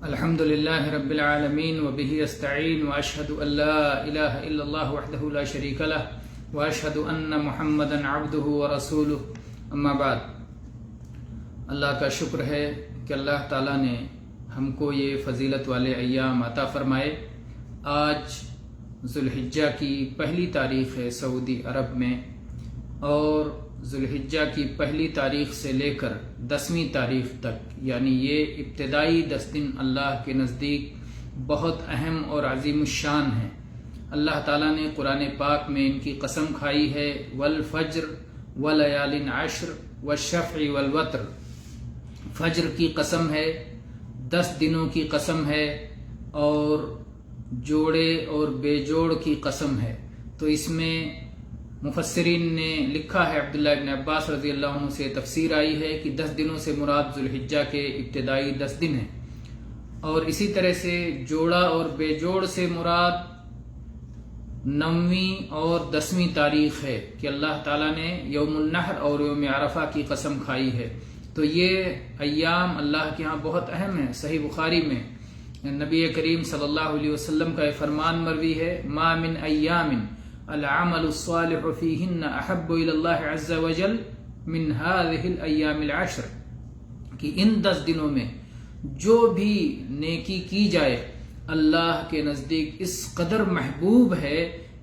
الحمد لله رب العالمين وبه استعين واشهد ان لا اله الا الله وحده لا شريك له واشهد ان محمدا عبده ورسوله اما بعد۔ اللہ کا شکر ہے کہ اللہ تعالیٰ نے ہم کو یہ فضیلت والے ایام عطا فرمائے۔ آج ذوالحجہ کی پہلی تاریخ ہے سعودی عرب میں، اور ذوالحجہ کی پہلی تاریخ سے لے کر 10ویں تاریخ تک، یعنی یہ ابتدائی 10 دن اللہ کے نزدیک بہت اہم اور عظیم الشان ہیں۔ اللہ تعالیٰ نے قرآن پاک میں ان کی قسم کھائی ہے، والفجر ولیال عشر والشفع والوتر۔ فجر کی قسم ہے، 10 دنوں کی قسم ہے، اور جوڑے اور بے جوڑ کی قسم ہے۔ تو اس میں مفسرین نے لکھا ہے، عبداللہ ابن عباس رضی اللہ عنہ سے تفسیر آئی ہے کہ 10 دنوں سے مراد ذوالحجہ کے ابتدائی 10 دن ہیں، اور اسی طرح سے جوڑا اور بے جوڑ سے مراد 9ویں اور 10ویں تاریخ ہے کہ اللہ تعالیٰ نے یوم النحر اور یوم عرفہ کی قسم کھائی ہے۔ تو یہ ایام اللہ کے ہاں بہت اہم ہیں۔ صحیح بخاری میں نبی کریم صلی اللہ علیہ وسلم کا یہ فرمان مروی ہے، ما من ایام العمل الصالح فیہن احب الی اللہ عز وجل من هذه الایام العشر، کہ ان 10 دنوں میں جو بھی نیکی کی جائے اللہ کے نزدیک اس قدر محبوب ہے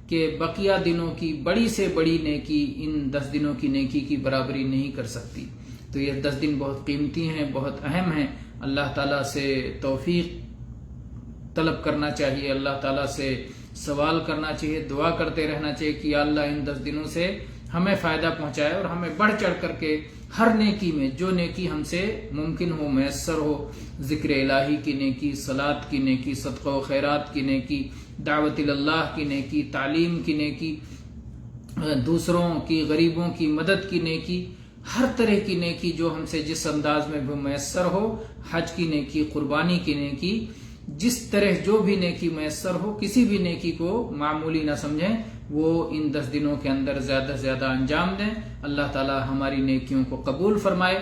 کہ بقیہ دنوں کی بڑی سے بڑی نیکی ان 10 دنوں کی نیکی کی برابری نہیں کر سکتی۔ تو یہ 10 دن بہت قیمتی ہیں، بہت اہم ہیں۔ اللہ تعالیٰ سے توفیق طلب کرنا چاہیے، اللہ تعالیٰ سے سوال کرنا چاہیے، دعا کرتے رہنا چاہیے کہ یا اللہ ان 10 دنوں سے ہمیں فائدہ پہنچائے، اور ہمیں بڑھ چڑھ کر کے ہر نیکی میں جو نیکی ہم سے ممکن ہو، میسر ہو، ذکر الہی کی نیکی، صلاۃ کی نیکی، صدقہ و خیرات کی نیکی، دعوت اللہ کی نیکی، تعلیم کی نیکی، دوسروں کی غریبوں کی مدد کی نیکی، ہر طرح کی نیکی جو ہم سے جس انداز میں بھی میسر ہو، حج کی نیکی، قربانی کی نیکی، جس طرح جو بھی نیکی میسر ہو، کسی بھی نیکی کو معمولی نہ سمجھیں، وہ ان 10 دنوں کے اندر زیادہ سے زیادہ انجام دیں۔ اللہ تعالی ہماری نیکیوں کو قبول فرمائے،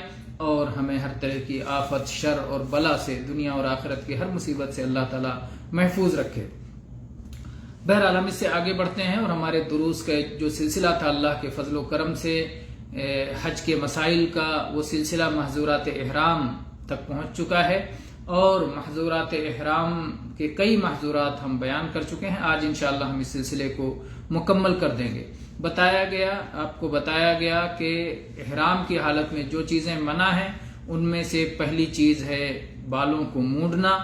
اور ہمیں ہر طرح کی آفت، شر اور بلا سے، دنیا اور آخرت کی ہر مصیبت سے اللہ تعالی محفوظ رکھے۔ بہرحال ہم اس سے آگے بڑھتے ہیں، اور ہمارے دروس کا جو سلسلہ تھا اللہ کے فضل و کرم سے حج کے مسائل کا، وہ سلسلہ محظورات احرام تک پہنچ چکا ہے، اور محظورات احرام کے کئی محظورات ہم بیان کر چکے ہیں۔ آج انشاءاللہ ہم اس سلسلے کو مکمل کر دیں گے۔ آپ کو بتایا گیا کہ احرام کی حالت میں جو چیزیں منع ہیں ان میں سے پہلی چیز ہے بالوں کو مونڈنا،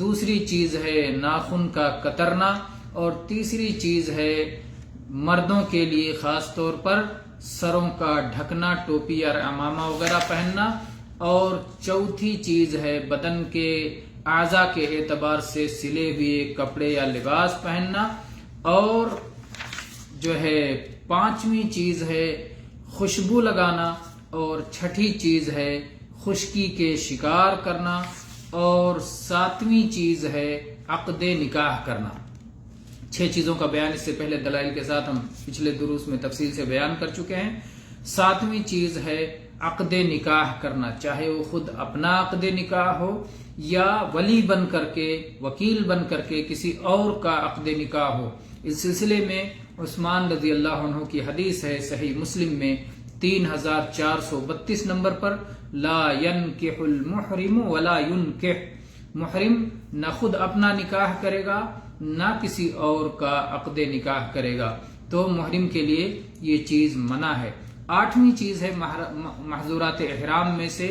دوسری چیز ہے ناخن کا کترنا، اور تیسری چیز ہے مردوں کے لیے خاص طور پر سروں کا ڈھکنا، ٹوپی یا عمامہ وغیرہ پہننا، اور چوتھی چیز ہے بدن کے اعضاء کے اعتبار سے سلے ہوئے کپڑے یا لباس پہننا، اور جو ہے 5ویں چیز ہے خوشبو لگانا، اور 6ٹھی چیز ہے خشکی کے شکار کرنا، اور 7ویں چیز ہے عقد نکاح کرنا۔ 6 چیزوں کا بیان اس سے پہلے دلائل کے ساتھ ہم پچھلے دروس میں تفصیل سے بیان کر چکے ہیں۔ 7ویں چیز ہے عقد نکاح کرنا، چاہے وہ خود اپنا عقد نکاح ہو یا ولی بن کر کے، وکیل بن کر کے کسی اور کا عقد نکاح ہو۔ اس سلسلے میں عثمان رضی اللہ عنہ کی حدیث ہے صحیح مسلم میں 3432 نمبر پر، لا ينکح المحرم ولا ينکح، محرم نہ خود اپنا نکاح کرے گا نہ کسی اور کا عقد نکاح کرے گا۔ تو محرم کے لیے یہ چیز منع ہے۔ 8ویں چیز ہے محظورات احرام میں سے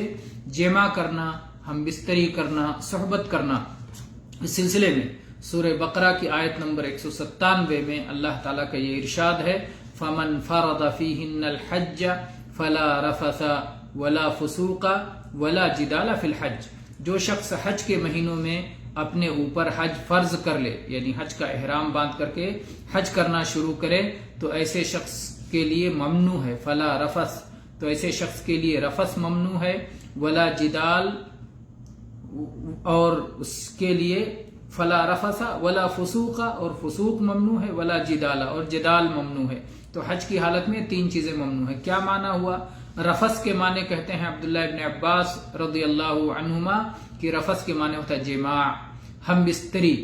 جمع کرنا، ہم بستری کرنا، صحبت کرنا۔ اس سلسلے میں سورہ بقرہ کی آیت نمبر 197 میں اللہ تعالیٰ کا یہ ارشاد ہے، فَمَنْ فَرَضَ فِيهِنَّ الْحَجَّ فَلَا رَفَثَ وَلَا فُسُوقَ وَلَا جِدَالَ فِي الْحَجِّ، جو شخص حج کے مہینوں میں اپنے اوپر حج فرض کر لے، یعنی حج کا احرام باندھ کر کے حج کرنا شروع کرے، تو ایسے شخص کے لیے ممنوع ہے فلا رفث، تو ایسے شخص کے لیے رفث ممنوع ہے، ولا جدال، اور اس کے لیے فلا رفث ولا فسوق، اور فسوق ممنوع ہے، ولا جدال، اور جدال ممنوع ہے۔ تو حج کی حالت میں 3 چیزیں ممنوع ہے۔ کیا معنی ہوا؟ رفس کے معنی کہتے ہیں عبداللہ ابن عباس رضی اللہ عنہما کہ رفس کے معنی ہوتا ہے جماع، ہم بستری۔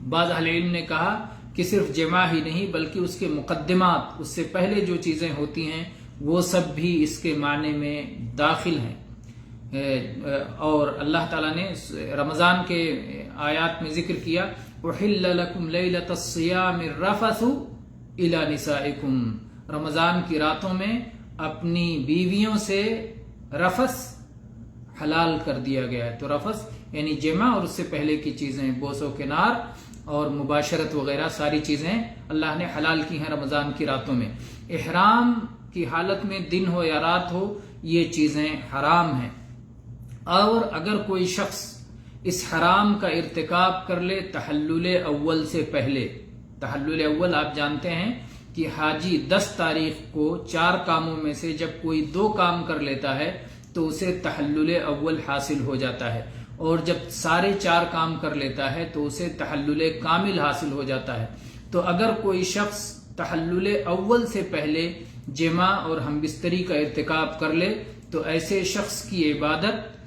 بعض اہل علم نے کہا کہ صرف جماع ہی نہیں بلکہ اس کے مقدمات، اس سے پہلے جو چیزیں ہوتی ہیں وہ سب بھی اس کے معنی میں داخل ہیں۔ اور اللہ تعالیٰ نے رمضان کے آیات میں ذکر کیا احل لکم لیلۃ الصیام الرفث الی نسائکم، رمضان کی راتوں میں اپنی بیویوں سے رفث حلال کر دیا گیا ہے۔ تو رفث یعنی جمع اور اس سے پہلے کی چیزیں، بوس و کنار اور مباشرت وغیرہ ساری چیزیں اللہ نے حلال کی ہیں رمضان کی راتوں میں۔ احرام کی حالت میں دن ہو یا رات ہو یہ چیزیں حرام ہیں، اور اگر کوئی شخص اس حرام کا ارتکاب کر لے تحلل اول سے پہلے، تحلل اول آپ جانتے ہیں کہ حاجی 10 تاریخ کو 4 کاموں میں سے جب کوئی 2 کام کر لیتا ہے تو اسے تحلل اول حاصل ہو جاتا ہے، اور جب سارے 4 کام کر لیتا ہے تو اسے تحلل کامل حاصل ہو جاتا ہے۔ تو اگر کوئی شخص تحلل اول سے پہلے جماع اور ہمبستری کا ارتکاب کر لے تو ایسے شخص کی عبادت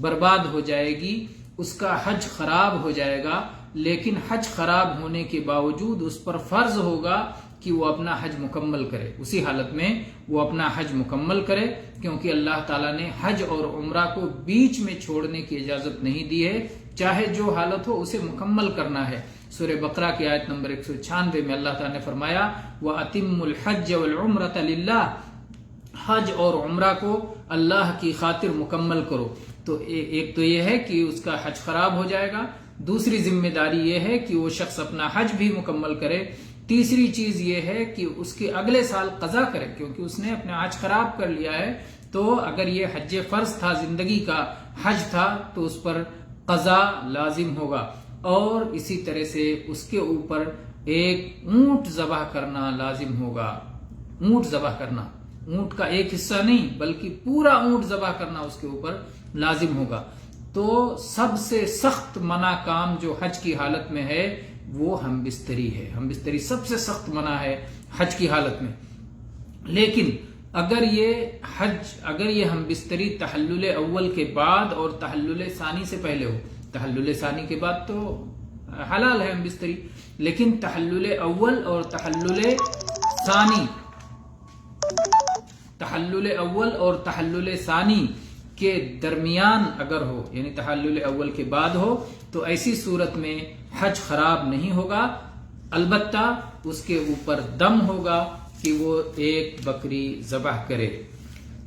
برباد ہو جائے گی، اس کا حج خراب ہو جائے گا، لیکن حج خراب ہونے کے باوجود اس پر فرض ہوگا کہ وہ اپنا حج مکمل کرے، اسی حالت میں وہ اپنا حج مکمل کرے، کیونکہ اللہ تعالیٰ نے حج اور عمرہ کو بیچ میں چھوڑنے کی اجازت نہیں دی ہے، چاہے جو حالت ہو اسے مکمل کرنا ہے۔ سورہ بقرہ کی آیت نمبر 196 میں اللہ تعالیٰ نے فرمایا وَأَتِمُّ الْحَجَّ وَالْعُمْرَةَ لِلَّهِ، حج اور عمرہ کو اللہ کی خاطر مکمل کرو۔ تو ایک تو یہ ہے کہ اس کا حج خراب ہو جائے گا، دوسری ذمہ داری یہ ہے کہ وہ شخص اپنا حج بھی مکمل کرے، تیسری چیز یہ ہے کہ اس کے اگلے سال قضا کرے، کیونکہ اس نے اپنا حج خراب کر لیا ہے۔ تو اگر یہ حج فرض تھا، زندگی کا حج تھا، تو اس پر قضا لازم ہوگا، اور اسی طرح سے اس کے اوپر ایک اونٹ ذبح کرنا لازم ہوگا۔ اونٹ ذبح کرنا، اونٹ کا ایک حصہ نہیں بلکہ پورا اونٹ ذبح کرنا اس کے اوپر لازم ہوگا۔ تو سب سے سخت منع کام جو حج کی حالت میں ہے وہ ہم بستری ہے، ہم بستری سب سے سخت منع ہے حج کی حالت میں۔ لیکن اگر یہ ہم بستری تحلل اول کے بعد اور تحلل ثانی سے پہلے ہو، تحلل ثانی کے بعد تو حلال ہے ہم بستری، لیکن تحلل اول اور تحلل ثانی کے درمیان اگر ہو، یعنی تحلل اول کے بعد ہو، تو ایسی صورت میں حج خراب نہیں ہوگا، البتہ اس کے اوپر دم ہوگا کہ وہ ایک بکری ذبح کرے۔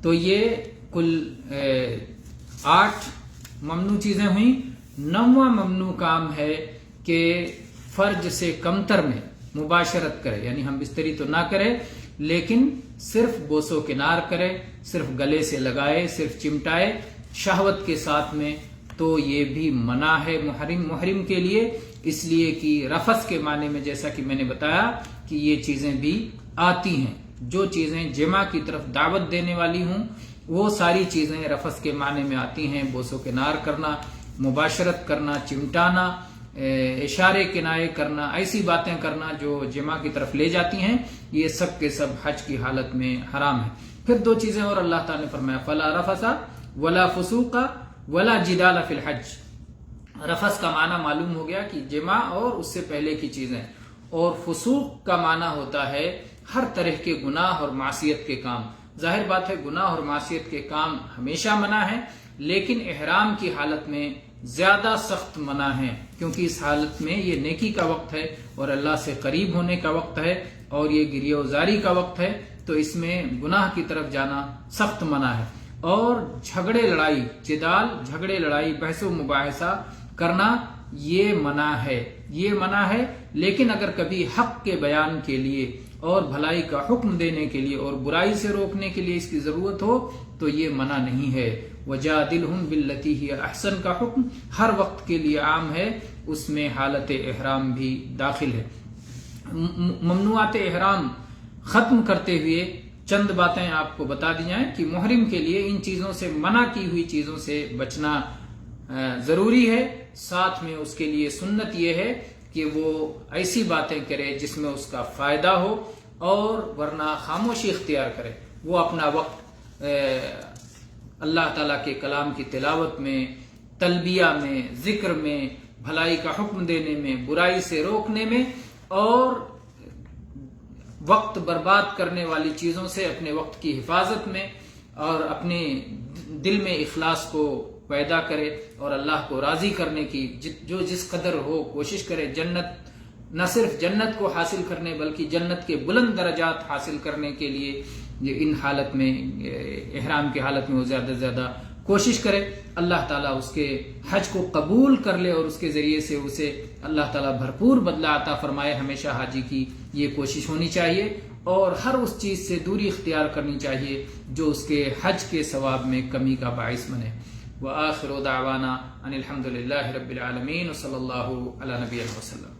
تو یہ کل 8 ممنوع چیزیں ہوئیں۔ 9واں ممنوع کام ہے کہ فرج سے کمتر میں مباشرت کرے، یعنی ہم بستری تو نہ کرے لیکن صرف بوس و کنار کرے، صرف گلے سے لگائے، صرف چمٹائے شہوت کے ساتھ میں، تو یہ بھی منع ہے محرم کے لیے، اس لیے کہ رفث کے معنی میں جیسا کہ میں نے بتایا کہ یہ چیزیں بھی آتی ہیں، جو چیزیں جمع کی طرف دعوت دینے والی ہوں وہ ساری چیزیں رفث کے معنی میں آتی ہیں۔ بوس و کنار کرنا، مباشرت کرنا، چمٹانا، اشارے کنائے کرنا، ایسی باتیں کرنا جو جمع کی طرف لے جاتی ہیں، یہ سب کے سب حج کی حالت میں حرام ہے۔ پھر 2 چیزیں اور اللہ تعالیٰ نے فرمایا فَلَا رَفَثَ وَلَا فُسُوقَ وَلَا جِدَالَ فِي الْحَجِّ۔ رفث کا معنی معلوم ہو گیا کہ جمع اور اس سے پہلے کی چیزیں، اور فسوق کا معنی ہوتا ہے ہر طرح کے گناہ اور معصیت کے کام۔ ظاہر بات ہے گناہ اور معصیت کے کام ہمیشہ منع ہے، لیکن احرام کی حالت میں زیادہ سخت منع ہے، کیونکہ اس حالت میں یہ نیکی کا وقت ہے اور اللہ سے قریب ہونے کا وقت ہے اور یہ گریہ وزاری کا وقت ہے، تو اس میں گناہ کی طرف جانا سخت منع ہے۔ اور جھگڑے لڑائی، جدال، جھگڑے لڑائی، بحث و مباحثہ کرنا یہ منع ہے، لیکن اگر کبھی حق کے بیان کے لیے اور بھلائی کا حکم دینے کے لیے اور برائی سے روکنے کے لیے اس کی ضرورت ہو تو یہ منع نہیں ہے۔ وَجَادِلْهُمْ بِالَّتِي هِيَ أَحْسَنُ کا حکم ہر وقت کے لیے عام ہے، اس میں حالت احرام بھی داخل ہے۔ ممنوعات احرام ختم کرتے ہوئے چند باتیں آپ کو بتا دی جائیں کہ محرم کے لیے ان چیزوں سے منع کی ہوئی چیزوں سے بچنا ضروری ہے، ساتھ میں اس کے لیے سنت یہ ہے کہ وہ ایسی باتیں کرے جس میں اس کا فائدہ ہو، اور ورنہ خاموشی اختیار کرے، وہ اپنا وقت اللہ تعالیٰ کے کلام کی تلاوت میں، تلبیہ میں، ذکر میں، بھلائی کا حکم دینے میں، برائی سے روکنے میں، اور وقت برباد کرنے والی چیزوں سے اپنے وقت کی حفاظت میں، اور اپنے دل میں اخلاص کو پیدا کرے اور اللہ کو راضی کرنے کی جو جس قدر ہو کوشش کرے، جنت، نہ صرف جنت کو حاصل کرنے بلکہ جنت کے بلند درجات حاصل کرنے کے لیے ان حالت میں، احرام کی حالت میں وہ زیادہ سے زیادہ کوشش کرے۔ اللہ تعالیٰ اس کے حج کو قبول کر لے اور اس کے ذریعے سے اسے اللہ تعالیٰ بھرپور بدلہ عطا فرمائے۔ ہمیشہ حاجی کی یہ کوشش ہونی چاہیے اور ہر اس چیز سے دوری اختیار کرنی چاہیے جو اس کے حج کے ثواب میں کمی کا باعث بنے۔ وآخر دعوانا ان الحمد للہ رب العالمین وصلی اللہ علی نبی وسلم۔